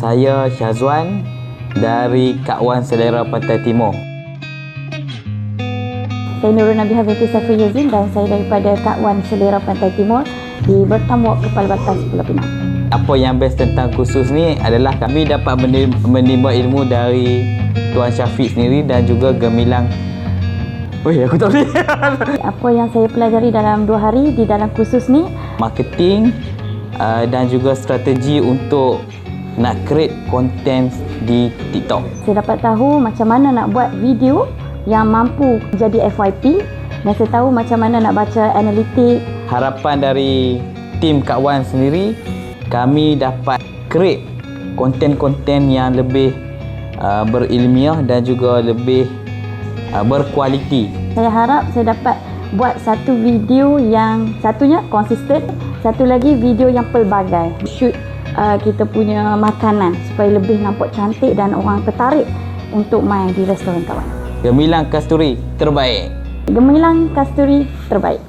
Saya Syazwan dari Kak Wan Selera Pantai Timur. Saya Nurul Nabiha binti Saiful Yazin dan saya daripada Kak Wan Selera Pantai Timur di Bertamwak Kepala Batas Pulau Pinang. Apa yang best tentang kursus ni adalah kami dapat menimba ilmu dari Tuan Syafiq sendiri dan juga Gemilang. Weh, aku tak boleh. Apa yang saya pelajari dalam 2 hari di dalam kursus ni? Marketing dan juga strategi untuk nak create content di TikTok. Saya dapat tahu macam mana nak buat video yang mampu jadi FYP dan saya tahu macam mana nak baca analitik. Harapan dari tim Kak Wan sendiri, kami dapat create konten-konten yang lebih berilmiah dan juga lebih berkualiti. Saya harap saya dapat buat satu video yang satunya konsisten, satu lagi video yang pelbagai. Shoot kita punya makanan supaya lebih nampak cantik dan orang tertarik untuk main di restoran Kak Wan. Gemilang Kasturi terbaik. Gemilang Kasturi terbaik.